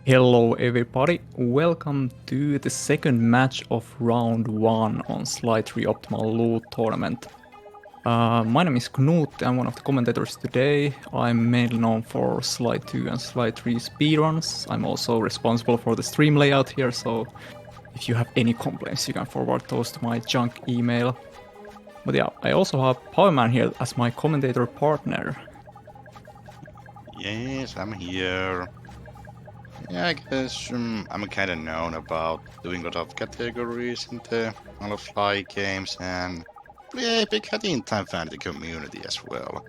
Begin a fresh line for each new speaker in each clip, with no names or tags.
Hello everybody, welcome to the second match of round 1 on Sly3 Optimal Loot Tournament. My name is Knut, I'm one of the commentators today. I'm mainly known for Sly2 and Sly3 speedruns. I'm also responsible for the stream layout here, so if you have any complaints you can forward those to my junk email. But yeah, I also have Powerman here as my commentator partner.
Yes, I'm here. Yeah, I guess I'm kind of known about doing a lot of categories in the all of Fly games and play a big in time fan the community as well.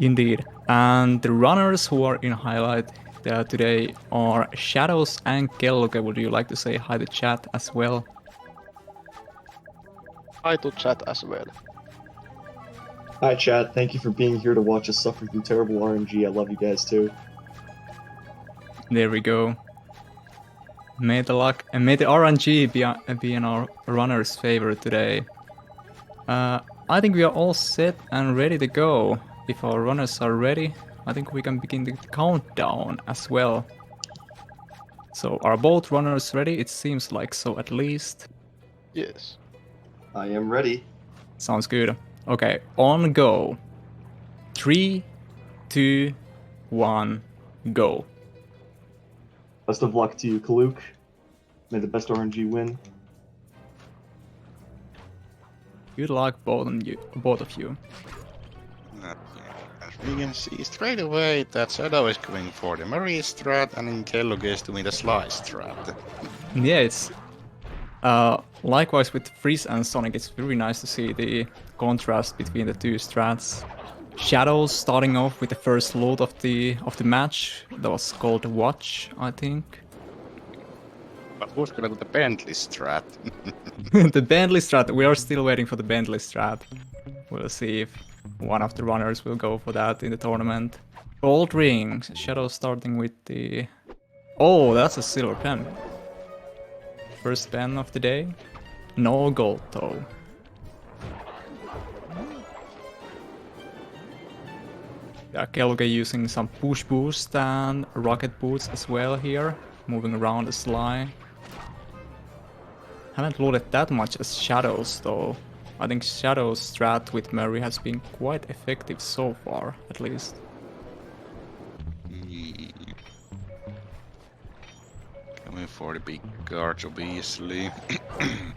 Indeed. And the runners who are in highlight today are Shadowz and Kelluke. Would you like to say hi to chat as well?
Hi to chat as well.
Hi chat, thank you for being here to watch us suffer through terrible RNG. I love you guys too.
There we go. May the luck and may the RNG be in our runner's favor today. I think we are all set and ready to go. If our runners are ready, I think we can begin the countdown as well. So are both runners ready? It seems like so at least.
Yes.
I am ready.
Sounds good. Okay, on go. 3, 2, 1, go.
Best of luck to you, Kelluke. May the best RNG win.
Good luck, both of you.
As we can see straight away that Shadow is going for the Marie strat and Kelluke is doing the Sly strat.
Yeah, it's likewise with Freeze and Sonic. It's very nice to see the contrast between the two strats. Shadowz starting off with the first loot of the match. That was called Watch, I think.
But who's gonna do the Bentley strat?
The Bentley strat. We are still waiting for the Bentley strat. We'll see if one of the runners will go for that in the tournament. Gold rings. Shadowz starting with the... Oh, that's a silver pen. First pen of the day. No gold though. Yeah, Kelluke using some push boost and rocket boots as well here. Moving around the Sly. Haven't loaded that much as Shadowz though. I think Shadowz strat with Murray has been quite effective so far, at least.
Coming for the big guards, obviously.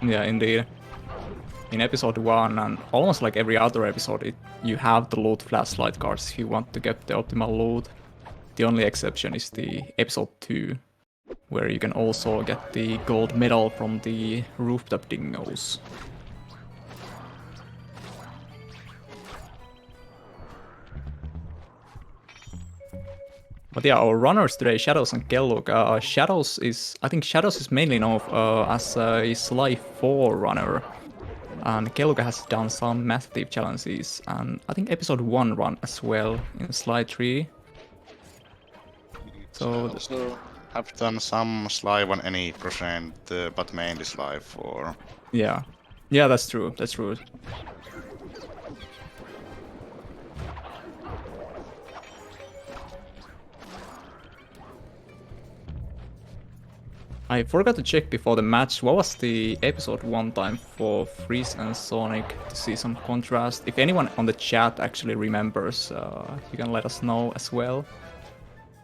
Yeah, indeed. In episode 1 and almost like every other episode, you have the loot flashlight cards if you want to get the optimal loot. The only exception is the episode 2, where you can also get the gold medal from the rooftop dingoes. But yeah, our runners today, Shadowz and Kelluke. I think Shadowz is mainly known as a Sly 4 runner. And Kelluke has done some massive challenges, and I think episode 1 run as well in Sly3. So
also have done some Sly 180%, but mainly Sly 4.
yeah, that's true. That's true. I forgot to check before the match what was the episode 1 time for Freeze and Sonic to see some contrast. If anyone on the chat actually remembers, you can let us know as well.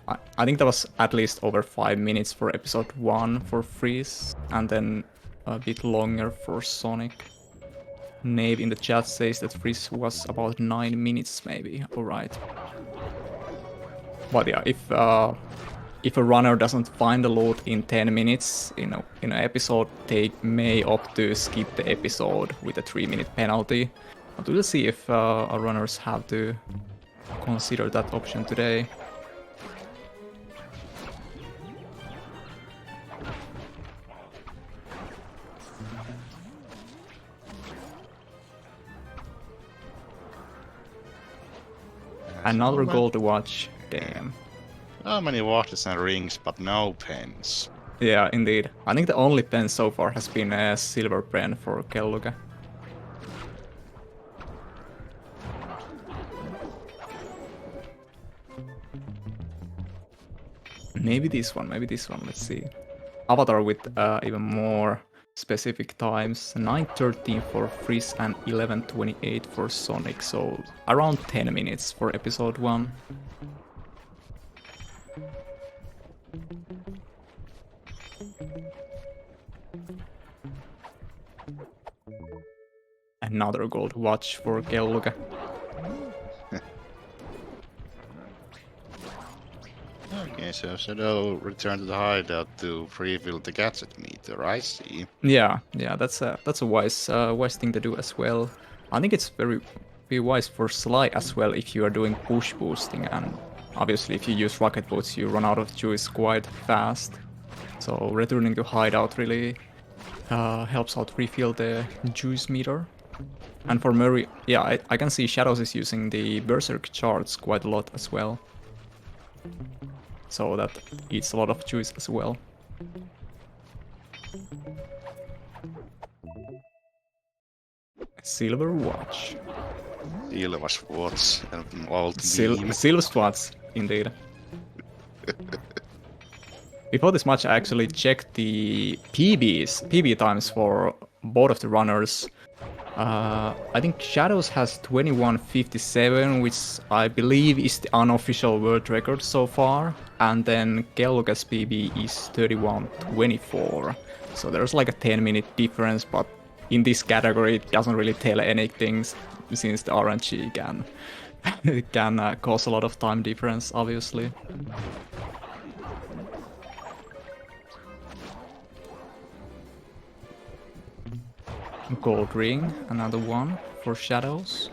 I think that was at least over 5 minutes for episode 1 for Freeze, and then a bit longer for Sonic. Nave in the chat says that Freeze was about 9 minutes maybe, alright. But yeah, if a runner doesn't find the loot in 10 minutes in an episode, they may opt to skip the episode with a 3-minute penalty. But we'll see if our runners have to consider that option today. Another goal to watch, damn.
How many watches and rings, but no pens?
Yeah, indeed. I think the only pen so far has been a silver pen for Kelluke. Maybe this one, let's see. Avatar with even more specific times, 9:13 for Freeze and 11:28 for Sonic, so around 10 minutes for episode 1. Another gold watch for Kelluke.
Okay, so Shadow returned to the hideout to refill the gadget meter. I see.
Yeah, that's a wise thing to do as well. I think it's very wise for Sly as well if you are doing push boosting, and obviously if you use rocket boots you run out of juice quite fast. So returning to hideout really helps out refill the juice meter. And for Murray, yeah, I can see Shadowz is using the Berserk charts quite a lot as well. So that eats a lot of juice as well. Silver watch.
Silver watch and old beam.
Silver watch, indeed. Before this match, I actually checked the PB times for both of the runners. I think Shadowz has 21:57, which I believe is the unofficial world record so far, and then Kelluke's PB is 31:24. So there's like a 10-minute difference, but in this category it doesn't really tell anything since the RNG can cause a lot of time difference, obviously. Gold ring, another one for Shadowz.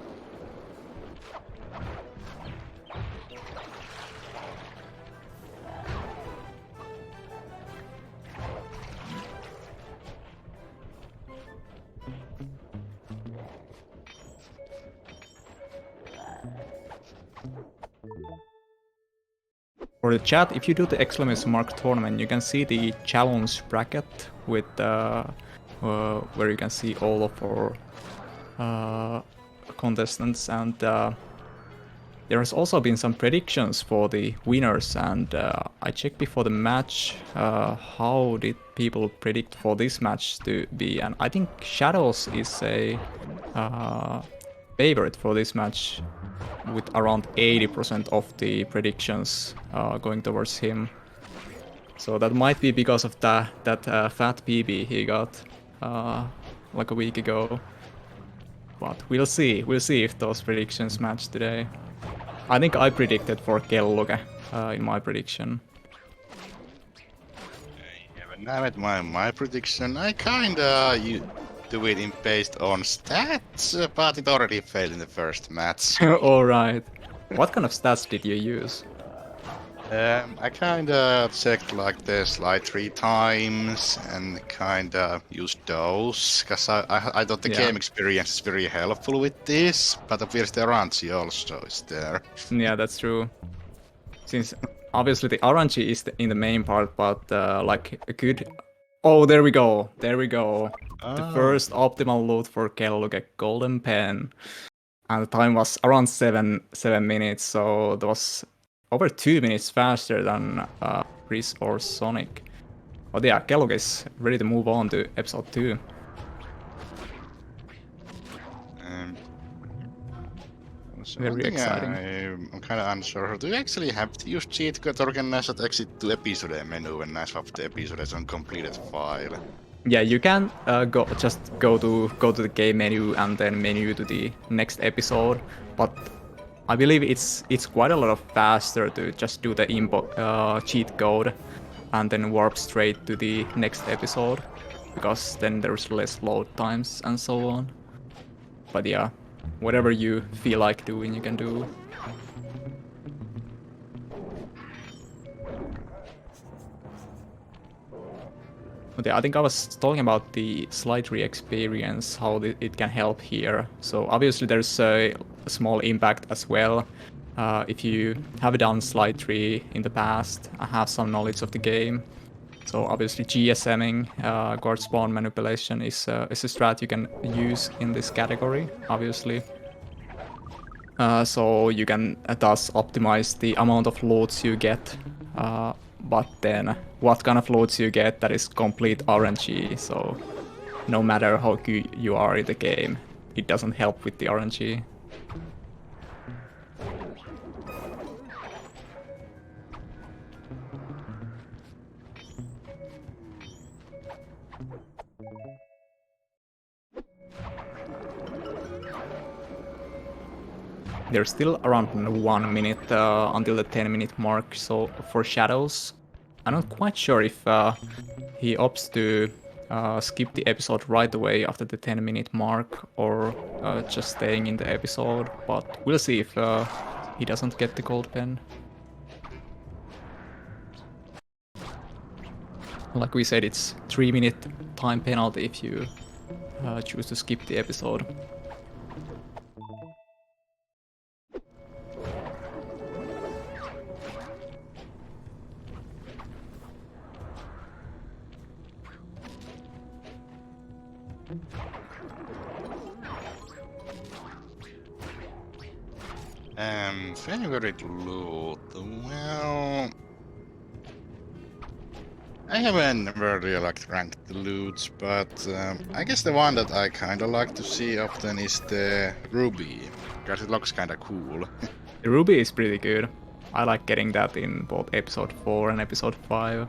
For the chat, if you do the exclamation mark tournament, you can see the challenge bracket with where you can see all of our contestants, and there has also been some predictions for the winners, and I checked before the match how did people predict for this match to be, and I think Shadowz is a favorite for this match with around 80% of the predictions going towards him. So that might be because of that fat PB he got like a week ago. But we'll see if those predictions match today. I think I predicted for Kelluke in my prediction.
Yeah, but now at my prediction, I kinda do it based on stats, but it already failed in the first match.
Alright. What kind of stats did you use?
I kinda checked like the slide 3 times and kinda used those, cause I thought the game experience is very helpful with this, but obviously the RNG also is there.
Yeah, that's true. Since obviously the RNG is in the main part, but like a good... Oh, there we go. The first optimal loot for Kelluke, golden pen. And the time was around 7 minutes, so that was over 2 minutes faster than Freeze or Sonic. But yeah, Kelluke is ready to move on to episode 2.
So
Very exciting.
I'm kind of unsure. Do you actually have to use cheat code organizer to exit to episode menu when I swap the episode as uncompleted file?
Yeah, you can go to the game menu and then menu to the next episode, but I believe it's quite a lot of faster to just do the cheat code and then warp straight to the next episode, because then there's less load times and so on. But yeah, whatever you feel like doing, you can do. But yeah, I think I was talking about the slide tree experience, how it can help here. So obviously there's a small impact as well. If you have done slide tree in the past, I have some knowledge of the game. So obviously GSMing, guard spawn manipulation is a strat you can use in this category, obviously. So you can thus optimize the amount of loads you get but then what kind of loads you get, that is complete RNG, so no matter how good you are in the game, it doesn't help with the RNG. There's still around 1 minute until the 10-minute mark, so for Shadowz, I'm not quite sure if he opts to skip the episode right away after the 10-minute mark or just staying in the episode, but we'll see if he doesn't get the gold pen. Like we said, it's 3-minute time penalty if you choose to skip the episode.
Favorite loot? Well, I haven't really ranked the loots, but I guess the one that I kinda like to see often is the ruby, because it looks kinda cool.
The ruby is pretty good. I like getting that in both episode 4 and episode 5.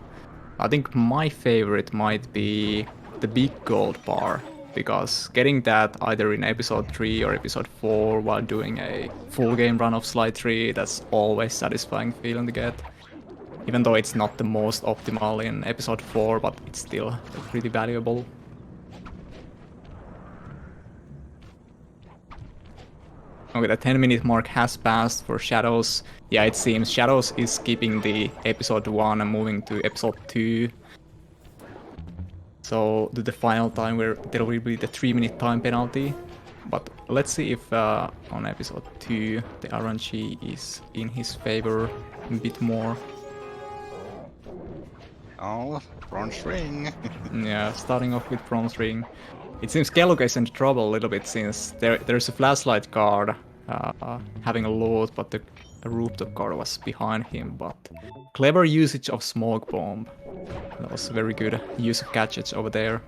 I think my favorite might be the big gold bar, because getting that either in episode 3 or episode 4 while doing a full game run of Sly 3, that's always satisfying feeling to get. Even though it's not the most optimal in episode 4, but it's still pretty valuable. Okay, the 10-minute mark has passed for Shadowz. Yeah, it seems Shadowz is skipping the episode 1 and moving to episode 2. So to the final time where there will be the 3-minute time penalty. But let's see if on episode 2 the RNG is in his favor a bit more.
Oh, bronze ring.
Yeah, starting off with bronze ring. It seems Kelluke is in trouble a little bit since there's a flashlight guard having a loot, but the rooftop guard was behind him. But clever usage of smoke bomb. That was very good use of gadgets over there.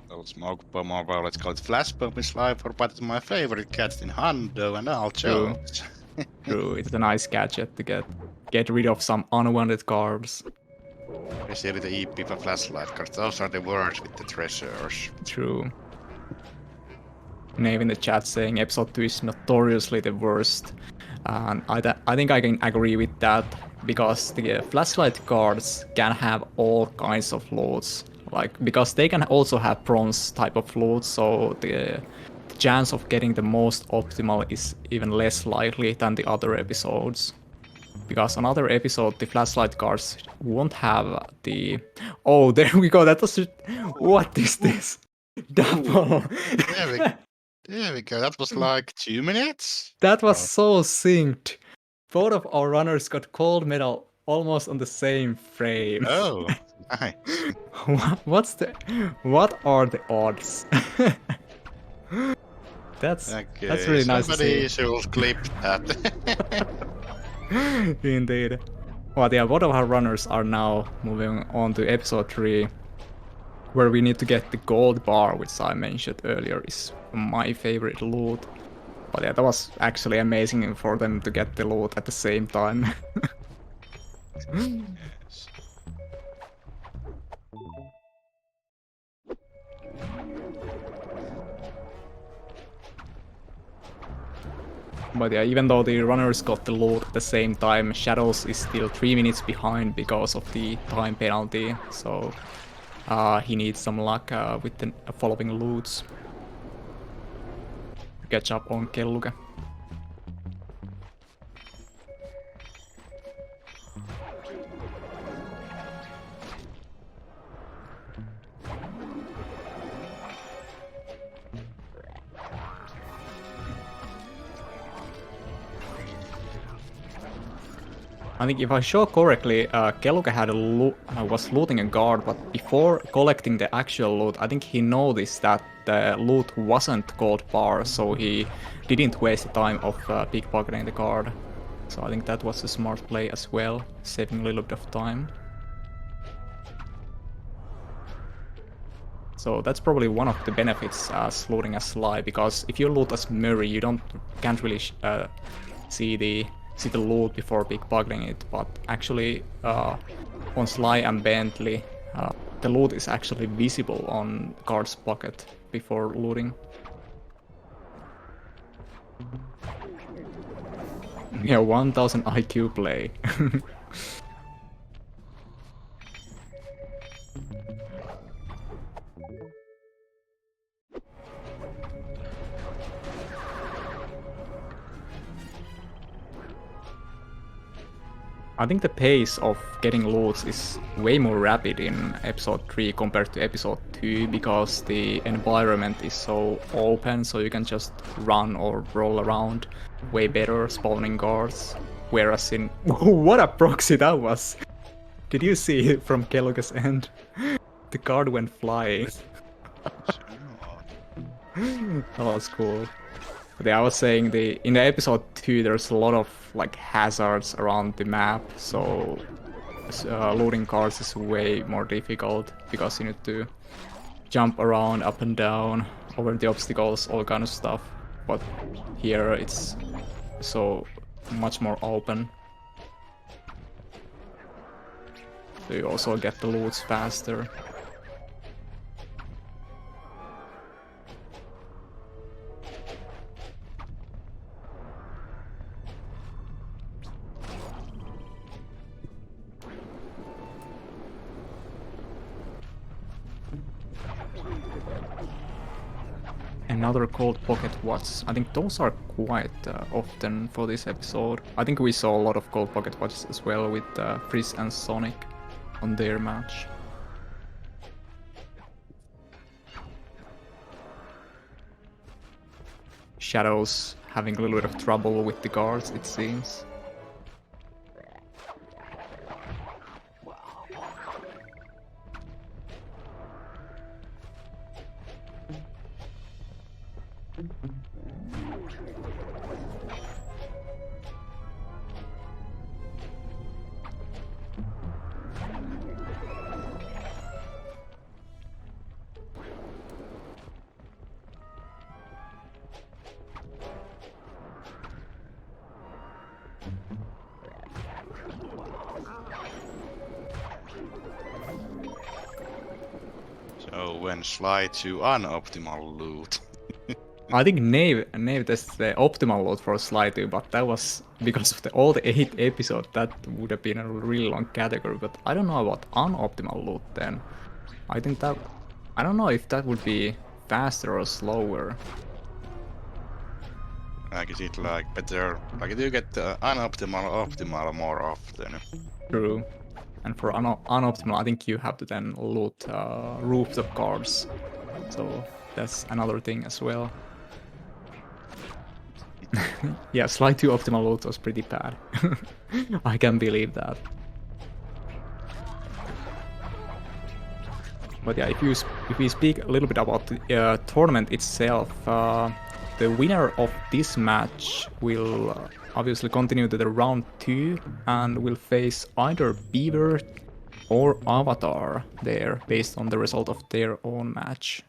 Well, smoke bomb, or well, let's call it flash bomb in Sly 4, but it's my favorite gadget in Hundo, and I'll choose.
True, it's a nice gadget to get rid of some unwanted guards.
Especially the EP for flashlight, because those are the worst with the treasures.
True. Nave in the chat saying episode 2 is notoriously the worst. And I think I can agree with that, because the flashlight guards can have all kinds of loads. Like, because they can also have bronze type of loads, so the chance of getting the most optimal is even less likely than the other episodes. Because on other episode, the flashlight guards won't have the... Oh, there we go, that was... What is this? Double!
There we go, that was like 2 minutes?
That was so synced. Both of our runners got gold medal almost on the same frame.
Oh, nice.
What are the odds? That's really nice to see.
Somebody should clip that.
Indeed. Well, yeah, both of our runners are now moving on to episode 3, where we need to get the gold bar, which I mentioned earlier is my favorite loot. But yeah, that was actually amazing for them to get the loot at the same time.
Yes.
But yeah, even though the runners got the loot at the same time, Shadowz is still 3 minutes behind because of the time penalty, so he needs some luck with the following loots to catch up on Kelluke. I think if I saw correctly, Kelluke had was looting a guard, but before collecting the actual loot, I think he noticed that the loot wasn't gold bar, so he didn't waste the time of pickpocketing the guard. So I think that was a smart play as well, saving a little bit of time. So that's probably one of the benefits as looting as Sly, because if you loot as Murray, you can't really see the loot before pickpocketing it. But actually, on Sly and Bentley, the loot is actually visible on guard's pocket before looting. Yeah, 1000 IQ play. I think the pace of getting loots is way more rapid in episode 3 compared to episode 2, because the environment is so open, so you can just run or roll around way better, spawning guards. Whereas in... What a proxy that was! Did you see it from Kelluke's end? The guard went flying. That was cool. But yeah, I was saying in the episode 2 there's a lot of like hazards around the map, so looting cars is way more difficult because you need to jump around up and down over the obstacles, all kind of stuff. But here it's so much more open. So you also get the loots faster. Another cold pocket watch. I think those are quite often for this episode. I think we saw a lot of cold pocket watches as well with Frizz and Sonic on their match. Shadowz having a little bit of trouble with the guards, it seems.
So when Sly to unoptimal loot.
I think Nave tested the optimal load for Sly 2, but that was because of all the 8 episodes. That would have been a really long category, but I don't know about unoptimal load then. I don't know if that would be faster or slower.
Like, is it like better? Like, do you get the optimal more often?
True. And for unoptimal, I think you have to then loot rooftop cars. So that's another thing as well. Yeah, Sly 2 optimal loot was pretty bad. I can believe that. But yeah, if we speak a little bit about the tournament itself, the winner of this match will obviously continue to the round 2 and will face either Beaver or Avatar there, based on the result of their own match.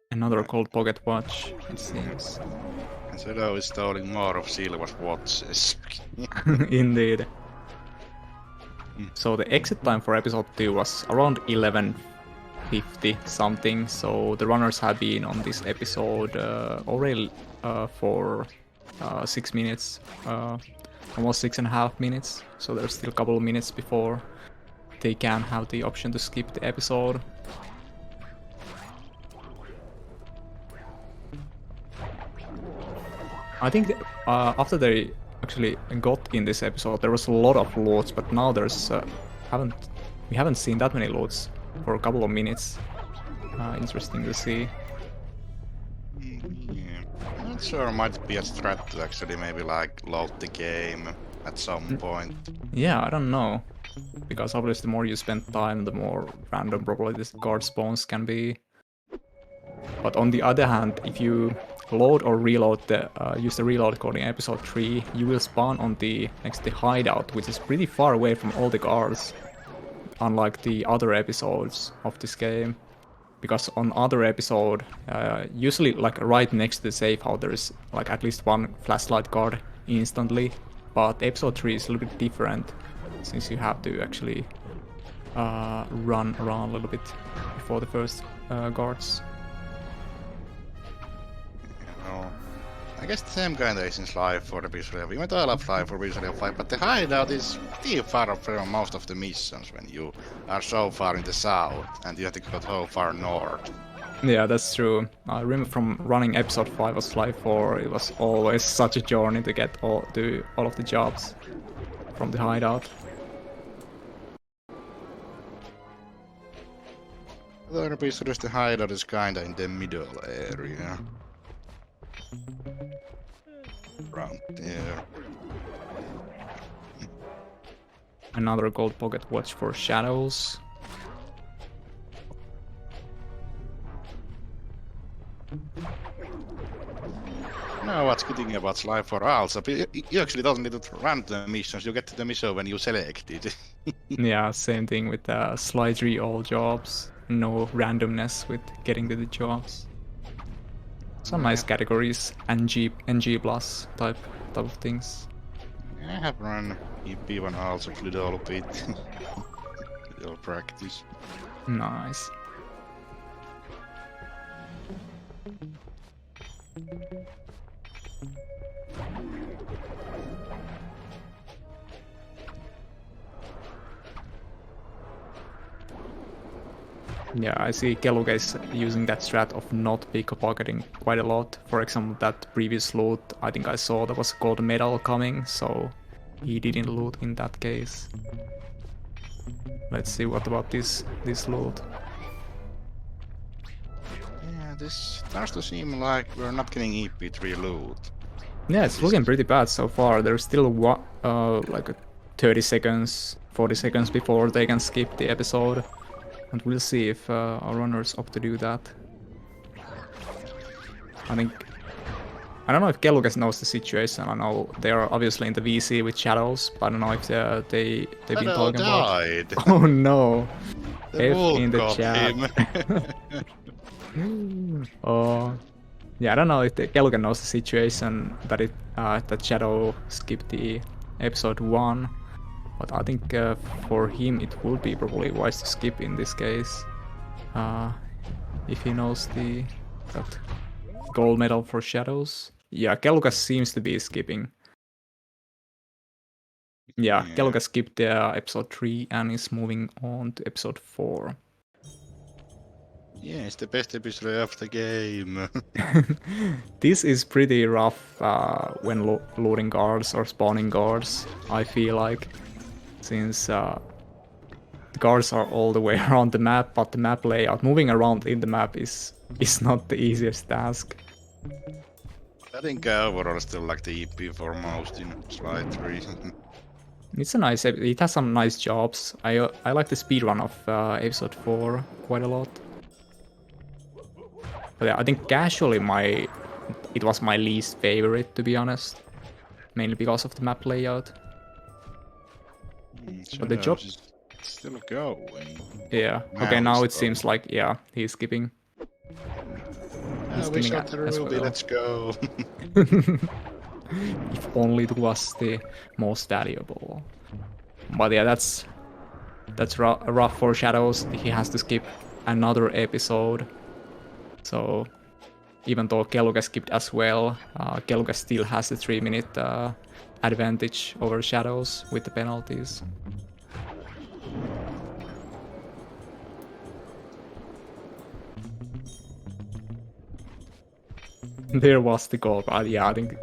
Another cold pocket watch, it seems.
And Shadow is stealing more of Silver's watches.
Indeed. So the exit time for episode 2 was around 11:50 something, so the runners have been on this episode already for 6 minutes, almost 6.5 minutes, so there's still a couple of minutes before they can have the option to skip the episode. I think after they actually got in this episode, there was a lot of loots, but now there's we haven't seen that many loots for a couple of minutes. Interesting to see.
Yeah. I'm not sure, might be a strat to actually maybe like load the game at some point.
Yeah, I don't know. Because obviously the more you spend time, the more random probably this guard spawns can be. But on the other hand, if you load or reload use the reload code in episode 3, you will spawn on the next to the hideout, which is pretty far away from all the guards, unlike the other episodes of this game. Because on other episode, usually like right next to the safe house, there is like at least one flashlight guard instantly. But episode 3 is a little bit different, since you have to actually run around a little bit before the first guards.
No. I guess the same kind of is in Sly for the Visual. We went all up Sly for Visual 5, but the hideout is pretty far from most of the missions when you are so far in the south and you have to go so far north.
Yeah, that's true. I remember from running episode 5 of Sly 4, it was always such a journey to get do all of the jobs from the hideout.
The Visual the hideout is kinda in the middle area. Around there.
Another gold pocket watch for Shadowz.
No, what's good thing about Sly 4 also, you actually don't need to run the missions, you get to the mission when you select it.
Yeah, same thing with Sly 3 all jobs. No randomness with getting to the jobs. Some nice categories, NG plus type of things.
I have run EP1 also a little bit. Little practice.
Nice. Yeah, I see Kelluke is using that strat of not pickpocketing quite a lot. For example, that previous loot, I think I saw there was a gold medal coming, so he didn't loot in that case. Let's see what about this loot.
Yeah, this starts to seem like we're not getting EP3 loot.
Yeah, it's looking pretty bad so far. There's still like 30 seconds, 40 seconds before they can skip the episode. And we'll see if our runners opt to do that. I don't know if Kelluke knows the situation. I know they are obviously in the VC with Shadowz, but I don't know if they've been talking
died.
about. Oh no!
The
F
wolf
in the
got
chat.
him.
Oh, yeah, I don't know if Kelluke knows the situation that that Shadow skipped the episode 1. But I think for him it would be probably wise to skip in this case. If he knows that gold medal for Shadowz. Yeah, Kelluke seems to be skipping. Yeah, Kelluke skipped episode 3 and is moving on to episode 4.
Yeah, it's the best episode of the game.
This is pretty rough when looting guards or spawning guards, I feel like. Since the guards are all the way around the map, but the map layout, moving around in the map is not the easiest task.
I think overall still like the EP for most in Sly 3.
It's a nice, it has some nice jobs. I like the speedrun of episode 4 quite a lot. But yeah, I think casually it was my least favorite, to be honest. Mainly because of the map layout. But the job
is still going.
Yeah. Okay, now it seems like, yeah, he's skipping.
We shot the Ruby, let's go.
If only it was the most valuable. But yeah, that's rough for Shadowz. He has to skip another episode. So even though Kelluke skipped as well, Kelluke still has the 3-minute advantage over Shadowz with the penalties. There was the goal, but yeah, I think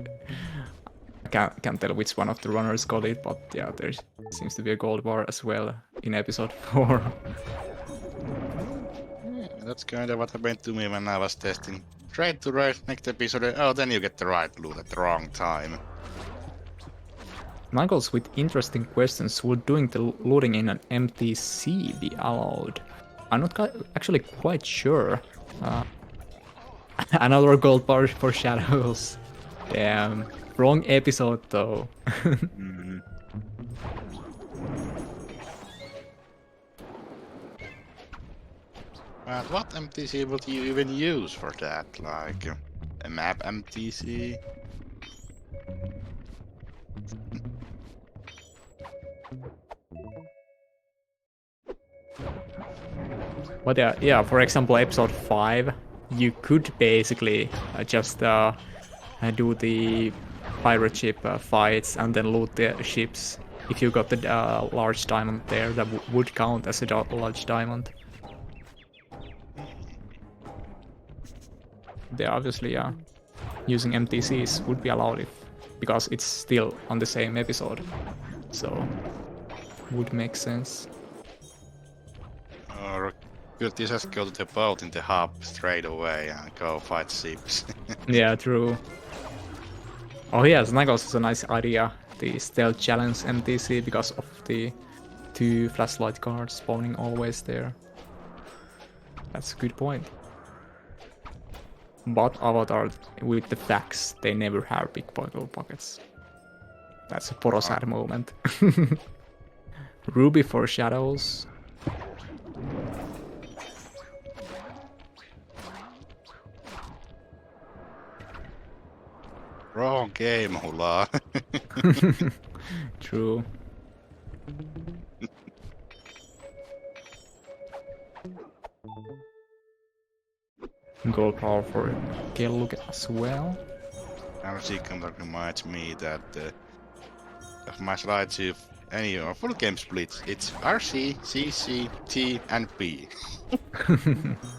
can't tell which one of the runners got it, but yeah, there seems to be a gold bar as well in episode 4.
Yeah, that's kind of what happened to me when I was testing. Trade to right next episode. Oh, then you get the right loot at the wrong time.
Michaels with interesting questions. Would doing the looting in an MTC be allowed? I'm not actually quite sure. Another gold bar for Shadowz. Damn. Wrong episode though.
Mm. But what MTC would you even use for that? Like a map MTC?
But yeah, for example, episode 5, you could basically just do the pirate ship fights and then loot the ships. If you got the large diamond there, that would count as a large diamond. They obviously, using MTCs would be allowed because it's still on the same episode, so would make sense.
Or could you just go to the boat in the hub straight away and go fight ships?
Yeah, true. Oh yeah, SlyGolds is a nice idea. The stealth challenge MTC because of the 2 flashlight cards spawning always there. That's a good point. But Avatar with the facts, they never have big bottle pockets. That's a Porosad moment. Ruby for Shadowz.
Wrong game, hula.
True. Gold power for Kelluke as well.
RC Combat reminds me that of my slides, if any full game splits, it's RC, CC, T, and P.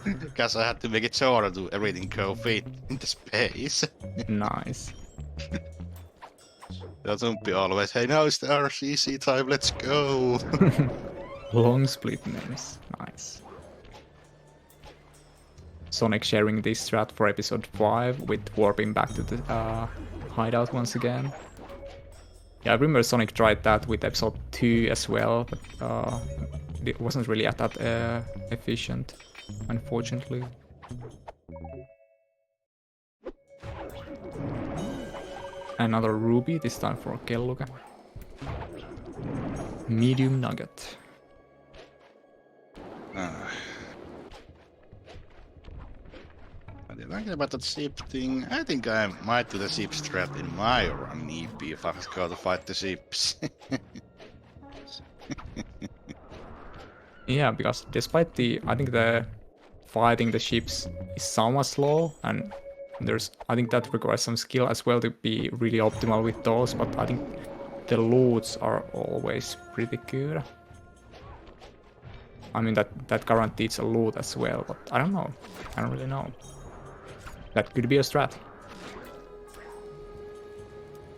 Because I had to make it sure to everything go fit into space.
Nice.
Don't be always, hey, now it's the RCC time, let's go.
Long split names. Nice. Sonic sharing this strat for episode 5 with warping back to the hideout once again. Yeah, I remember Sonic tried that with episode 2 as well, but it wasn't really that efficient, unfortunately. Another ruby, this time for Kelluke. Medium nugget.
Thinking about that ship thing, I think I might do the ship strat in my run EP if I was going to fight the ships.
Yeah, because despite I think the fighting the ships is somewhat slow, and I think that requires some skill as well to be really optimal with those, but I think the loots are always pretty good. I mean, that guarantees a loot as well, but I don't know. I don't really know. That could be a strat.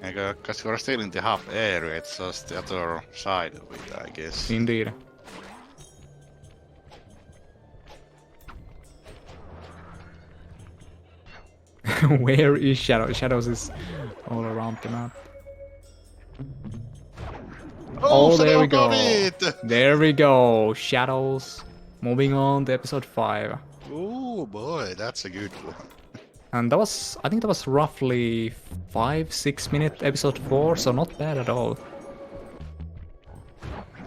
Because you're still in the hub area, it's just the other side of it, I guess.
Indeed. Where is Shadowz? Shadowz is all around the map. Oh, there we go. There we go. Shadowz. Moving on to episode 5.
Oh boy, that's a good one.
And I think that was roughly 5-6 minute episode 4, so not bad at all.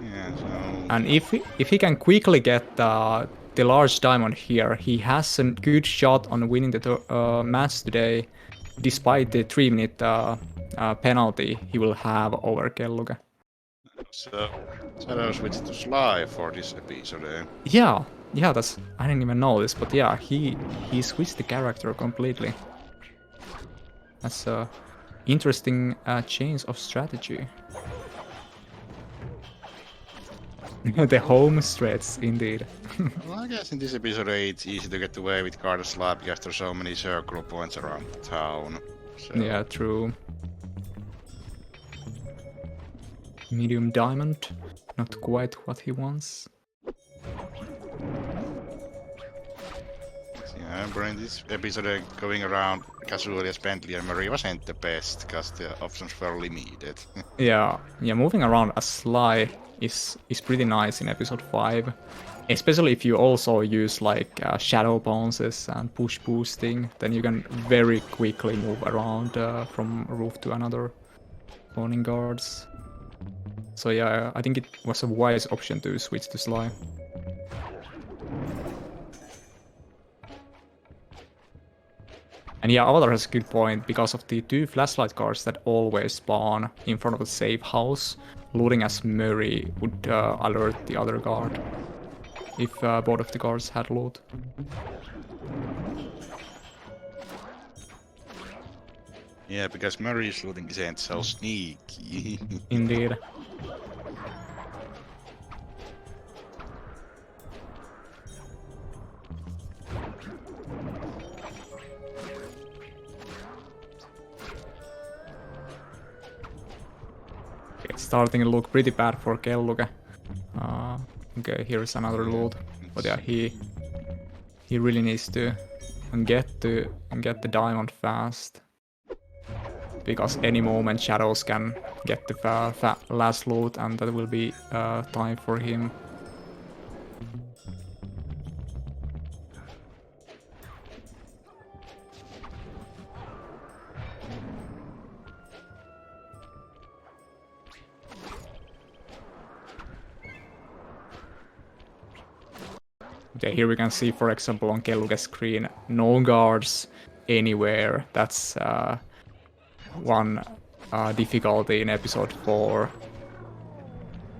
Yeah, so...
And if he can quickly get the large diamond here, he has a good shot on winning the match today, despite the 3-minute penalty he will have over Kelluke.
So Shadowz switched to Sly for this episode.
Yeah, I didn't even know this, but yeah, he switched the character completely. That's a interesting change of strategy. The home stretch, indeed.
Well, I guess in this episode it's easy to get away with card Sly because there's so many circle points around the town. So.
Yeah, true. Medium diamond, not quite what he wants.
Yeah, I remember in this episode going around casually as Bentley and Marie wasn't the best because the options were limited.
Yeah, moving around as Sly is pretty nice in episode 5. Especially if you also use like shadow bounces and push boosting, then you can very quickly move around from roof to another spawning guards. So yeah, I think it was a wise option to switch to Sly. And yeah, Avatar has a good point, because of the 2 flashlight guards that always spawn in front of the safe house, looting as Murray would alert the other guard, if both of the guards had loot.
Yeah, because Murray's looting isn't so sneaky.
Indeed. It's starting to look pretty bad for Kelluke. Okay, here's another loot. But yeah, he really needs to get the diamond fast, because any moment Shadowz can get the last loot, and that will be time for him. Okay, here we can see, for example, on Kelluke's screen, no guards anywhere. That's one difficulty in episode 4.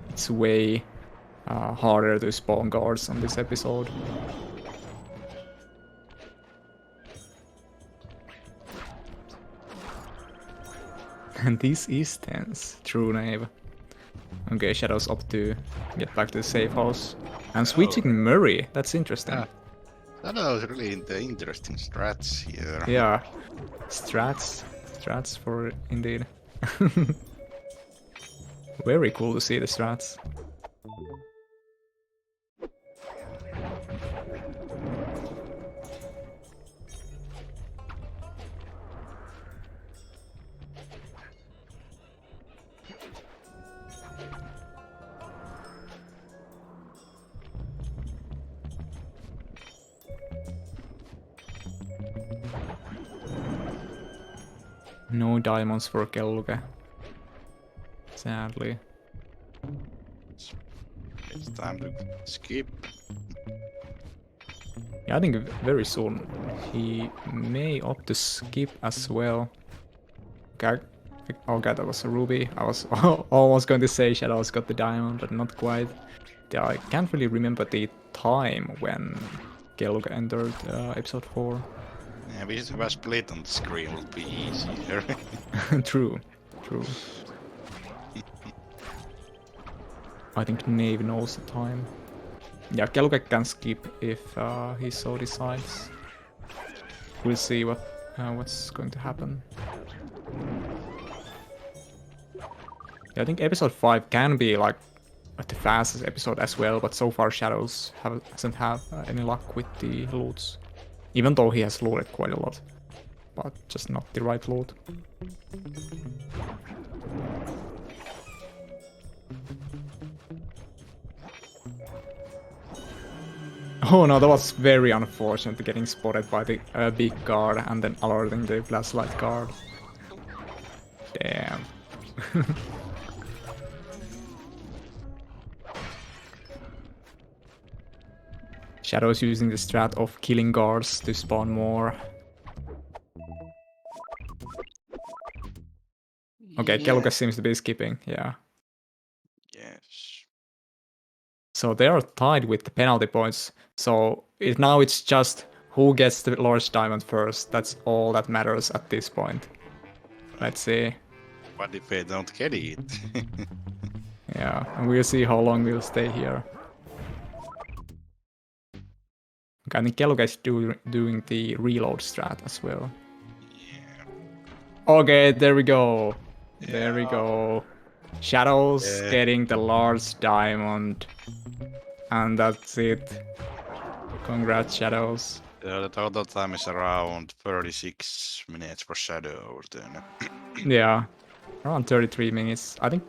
It's way harder to spawn guards on this episode. And this is tense, true Knave. Okay, Shadowz up to get back to the safe house. And switching Murray, that's interesting.
Yeah. That was really the interesting strats here.
Yeah, strats for indeed. Very cool to see the strats. No diamonds for Kelluke, sadly.
It's time to skip.
Yeah, I think very soon he may opt to skip as well. Okay, okay, that was a ruby. I was almost going to say Shadowz got the diamond, but not quite. Yeah, I can't really remember the time when Kelluke entered episode 4.
Yeah, we just have a split on the screen, would be easier.
True. I think Knave knows the time. Yeah, Kelluke can skip if he so decides. We'll see what's going to happen. Yeah, I think episode 5 can be like the fastest episode as well, but so far Shadowz hasn't had any luck with the loots. Even though he has looted quite a lot, but just not the right loot. Oh no, that was very unfortunate, getting spotted by the big guard and then alerting the flashlight guard. Damn. Shadowz using the strat of killing guards to spawn more. Okay,
Yeah.
Kelluke seems to be skipping, yeah.
Yes.
So they are tied with the penalty points. So now it's just who gets the large diamond first. That's all that matters at this point. Let's see.
What if they don't get it?
Yeah, and we'll see how long we'll stay here. Okay, I think Kelluke is doing the reload strat as well.
Yeah.
Okay, there we go. There we go. Shadowz
Yeah.
getting the large diamond. And that's it. Congrats, Shadowz.
The total time is around 36 minutes for Shadowz then.
Yeah, around 33 minutes. I think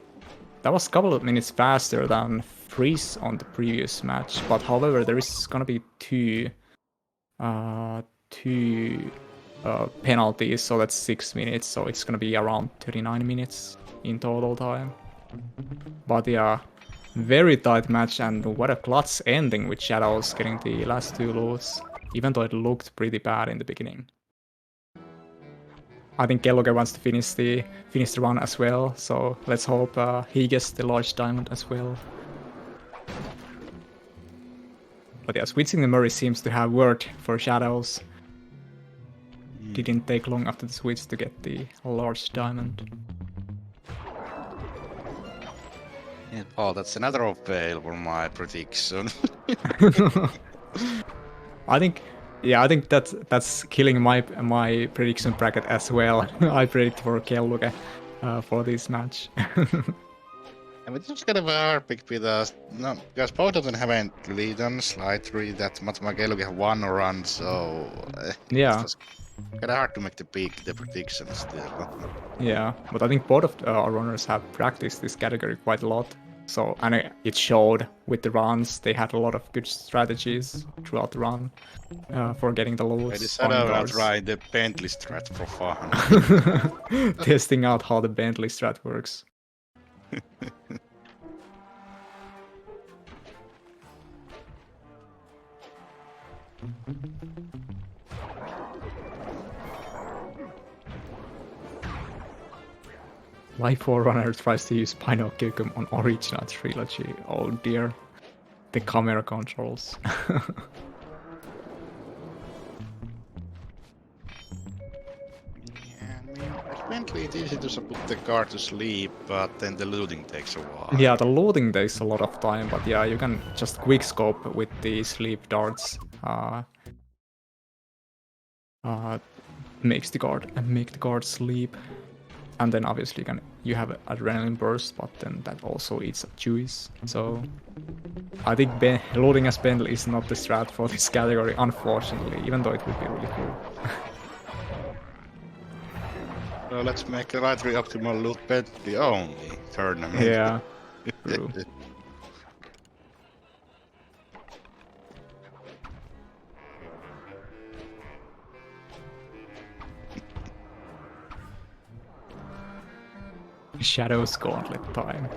that was a couple of minutes faster than Freeze on the previous match. But however, there is gonna be two penalties, so that's 6 minutes. So it's gonna be around 39 minutes in total time. But yeah, very tight match, and what a clutch ending with Shadowz getting the last 2 loots, even though it looked pretty bad in the beginning. I think Kelluke wants to finish the run as well, so let's hope he gets the large diamond as well. But yeah, switching the Murray seems to have worked for Shadowz. Didn't take long after the switch to get the large diamond.
Yeah, oh, that's another fail for my prediction.
I think that's killing my prediction bracket as well. I predict for Kelluke for this match.
I mean, it's kind of hard pick with us. No, because both of them haven't really done Sly3 that much. My Kelluke have one run, so
Yeah.
it's kind of hard to make the predictions still.
Yeah, but I think both of our runners have practiced this category quite a lot. So, and it showed with the runs. They had a lot of good strategies throughout the run for getting the
I
loots.
decided to try the Bentley strat for fun.
Testing out how the Bentley strat works. Why Forerunner tries to use Pinocchio on original trilogy? Oh dear. The camera controls.
Bentley, it's easy to put the car to sleep, but then the looting takes a while.
Yeah, the looting takes a lot of time, but yeah, you can just quick scope with the sleep darts. Make the guard sleep, and then obviously you have adrenaline burst, but then that also eats up juice. So I think loading as Bentley is not the strat for this category, unfortunately, even though it would be really cool.
So let's make a lightly optimal loot Bentley only tournament.
Yeah, true. Shadowz gauntlet time.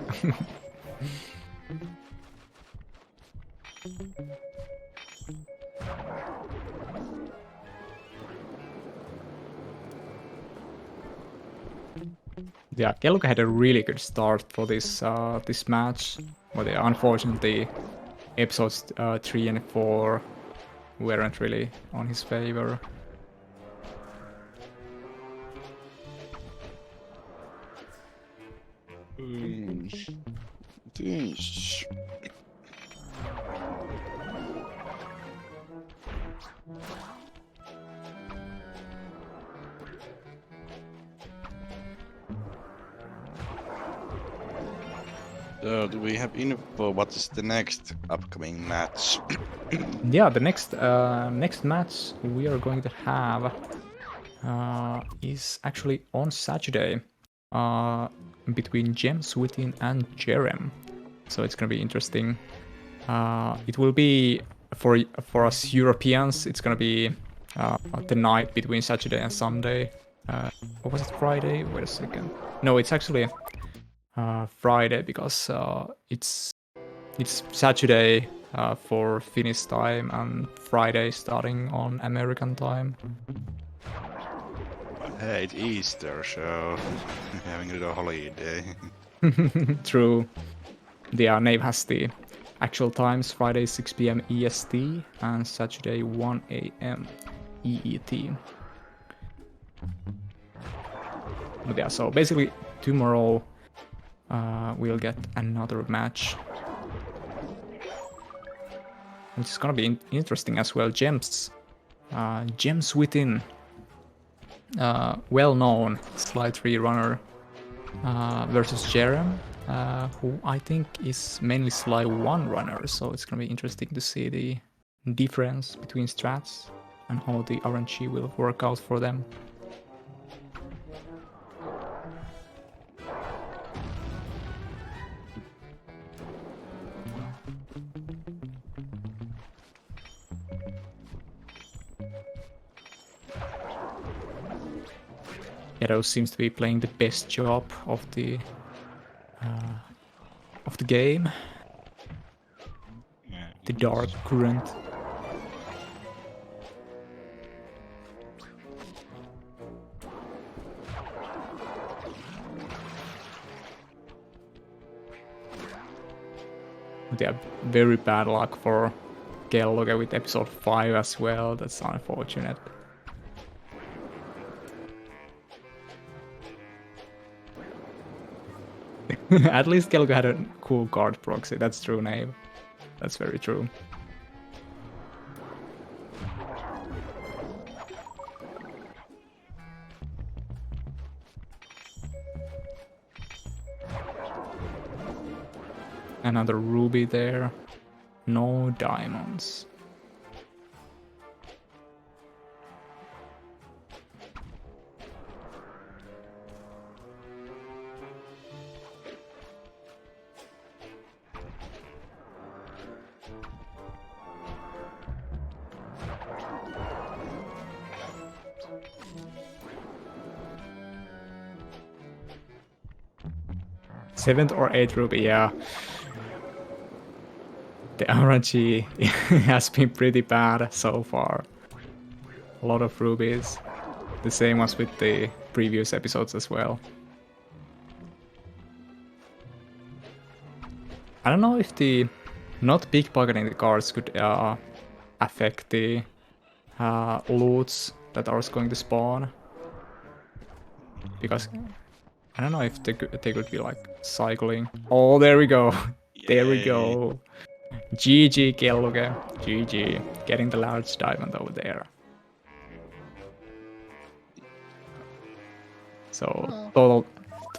Yeah, Kelluke had a really good start for this this match, but yeah, unfortunately, episodes 3 and 4 weren't really on his favor.
This. So, do we have info? What is the next upcoming match?
Yeah, the next match we are going to have is actually on Saturday between Gems Within and Jerem. So it's gonna be interesting. It will be for us Europeans. It's gonna be the night between Saturday and Sunday. Or was it Friday? Wait a second. No, it's actually Friday because it's Saturday for Finnish time and Friday starting on American time.
Hey, it's Easter, so having a little holiday.
True. The Nave has the actual times: Friday 6 p.m. EST and Saturday 1 a.m. EET. But yeah, so basically tomorrow we'll get another match, which is gonna be interesting as well. Gems Within, well-known Sly3 runner versus Jerem. who I think is mainly Sly 1 runner, so it's gonna be interesting to see the difference between strats and how the RNG will work out for them. Shadowz seems to be playing the best job of the game.
Yeah.
The Dark Current. They have very bad luck for Kelluke with episode 5 as well. That's unfortunate. At least Kelluke had a cool guard proxy. That's true, Nave. That's very true. Another ruby there. No diamonds. Seventh or eighth ruby, yeah. The RNG has been pretty bad so far. A lot of rubies. The same as with the previous episodes as well. I don't know if the not pickpocketing the cards could affect the loots that are going to spawn. Because I don't know if they could be like cycling. Oh, there we go. There we go. GG Kelluke. GG. Getting the large diamond over there. So total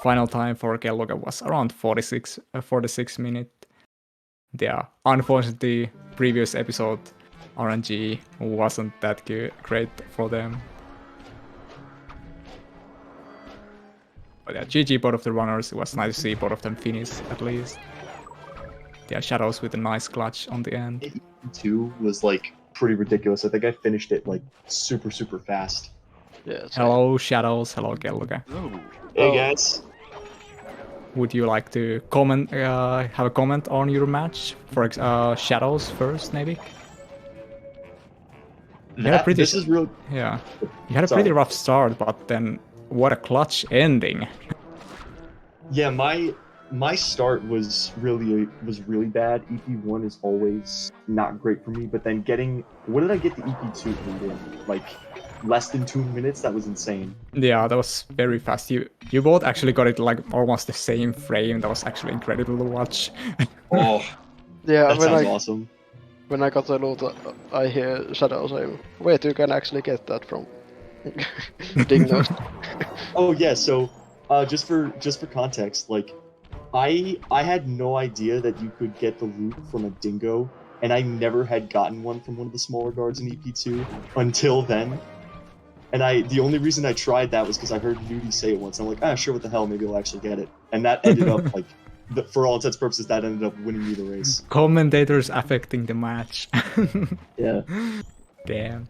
final time for Kelluke was around 46 minutes. Yeah, unfortunately, previous episode RNG wasn't that great for them. But yeah, GG both of the runners. It was nice to see both of them finish at least. Yeah, Shadowz with a nice clutch on the end.
EP2 was like pretty ridiculous. I think I finished it like super fast.
Yeah.
Hello Shadowz, hello Kelluke.
Ooh.
Hey
Oh.
guys.
Would you like to comment? Have a comment on your match? For Shadowz first, maybe.
This is real.
Yeah, you had a
Sorry.
pretty rough start, but then what a clutch ending.
Yeah, my start was really bad. EP1 is always not great for me, but then what did I get the EP2 in? Like less than 2 minutes? That was insane.
Yeah, that was very fast. You both actually got it like almost the same frame. That was actually incredible to watch.
Oh,
Yeah,
that sounds awesome.
when I got the loot, I hear Shadow saying, "Wait, you can actually get that from Dingoes."
Oh yeah, so just for context, like I had no idea that you could get the loot from a dingo, and I never had gotten one from one of the smaller guards in EP2 until then. And the only reason I tried that was because I heard Nudie say it once. I'm like, sure, what the hell, maybe I'll actually get it. And that ended up like, for all intents and purposes, that ended up winning me the race.
Commentators affecting the match.
Yeah.
Damn.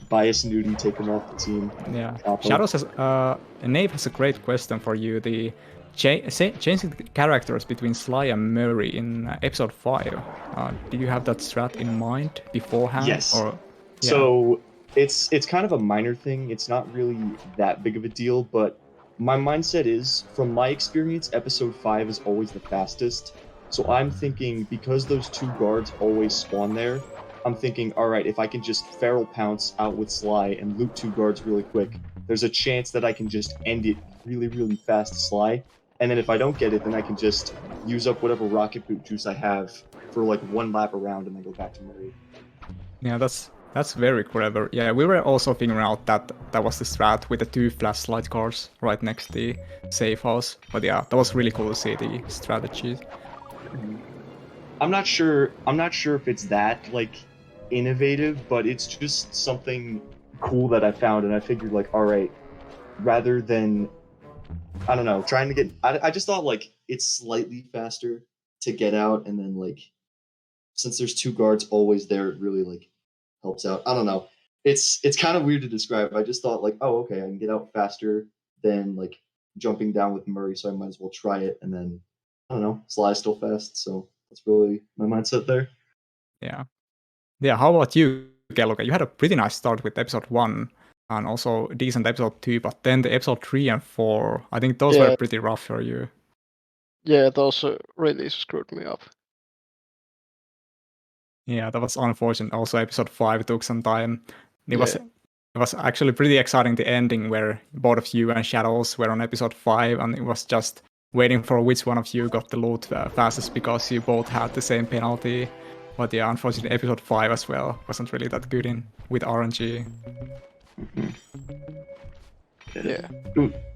Bias Nudie taken off the team.
Yeah.
Capo.
Shadowz has Nave has a great question for you. The changing the characters between Sly and Murray in episode 5. Did you have that strat in mind beforehand?
Yes.
Or, yeah.
So it's kind of a minor thing. It's not really that big of a deal, but my mindset is, from my experience, episode 5 is always the fastest. So I'm thinking, because those two guards always spawn there, I'm thinking, alright, if I can just feral pounce out with Sly and loot two guards really quick, there's a chance that I can just end it really fast to Sly. And then if I don't get it, then I can just use up whatever rocket boot juice I have for like one lap around and then go back to Murray.
Yeah, that's That's very clever. Yeah, we were also figuring out that that was the strat with the 2 flashlight cars right next to the safe house. But yeah, that was really cool to see the strategy.
I'm not sure if it's that like innovative, but it's just something cool that I found, and I figured like, all right, rather than I don't know, trying to get I just thought like it's slightly faster to get out, and then like since there's 2 guards always there, it really like helps out. I don't know. It's kind of weird to describe. I just thought like, oh, okay, I can get out faster than like jumping down with Murray, so I might as well try it. And then I don't know, Sly's still fast, so that's really my mindset there.
Yeah. Yeah, how about you, Kelluke? You had a pretty nice start with episode 1 and also decent episode 2, but then the episode 3 and 4, I think those were pretty rough for you.
Yeah, those really screwed me up.
Yeah, that was unfortunate. Also, episode 5 took some time. It was actually pretty exciting, the ending where both of you and Shadows were on episode 5, and it was just waiting for which one of you got the loot fastest because you both had the same penalty. But yeah, unfortunately, episode 5 as well wasn't really that good with RNG.
Yeah.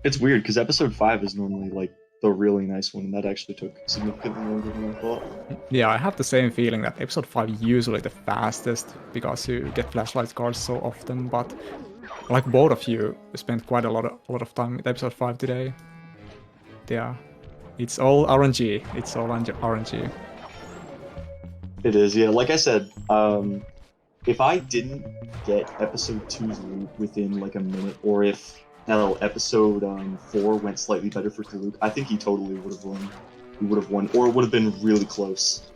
It's weird because episode 5 is normally like the really nice one, and that actually took significantly longer than I thought.
Yeah, I have the same feeling that episode 5 is usually the fastest because you get flashlight cards so often, but like both of you spent quite a lot of time with episode 5 today. Yeah, it's all RNG. It's all RNG.
It is, yeah. Like I said, if I didn't get episode 2's loot within like a minute, or if episode 4 went slightly better for Kelluke, I think he totally would have won. He would have won, or it would have been really close.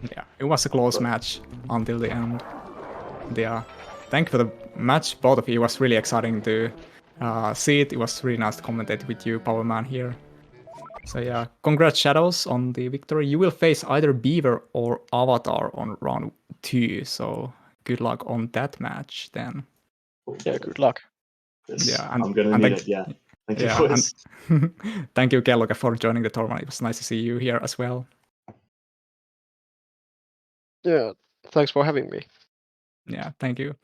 Yeah, it was a close match until the end. Yeah, thank you for the match, both of you. It was really exciting to see it. It was really nice to commentate with you, Powerman, here. So yeah, congrats Shadows on the victory. You will face either Beaver or Avatar on round 2, so good luck on that match then.
Yeah, good luck.
Yes,
Yeah,
I'm gonna need it. Yeah, thank you, boys.
And thank you, Kelluke, for joining the tournament. It was nice to see you here as well.
Yeah, thanks for having me.
Yeah, thank you.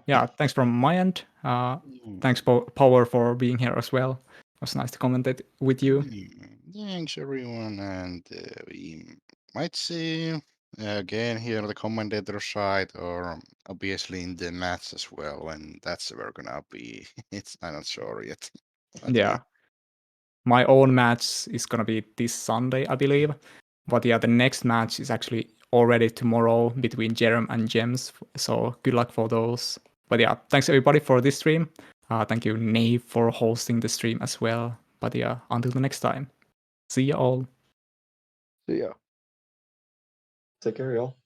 Yeah, thanks from my end. Thanks, Power, for being here as well. It was nice to commentate with you.
Thanks, everyone, and we might see you again here on the commentator side, or obviously in the match as well. When that's ever gonna be, I'm not sure yet. But
Yeah. My own match is gonna be this Sunday, I believe. But yeah, the next match is actually already tomorrow between Jerem and Gems. So good luck for those. But yeah, thanks everybody for this stream. Thank you, Nave, for hosting the stream as well. But yeah, until the next time. See you all.
See ya.
Take care, y'all.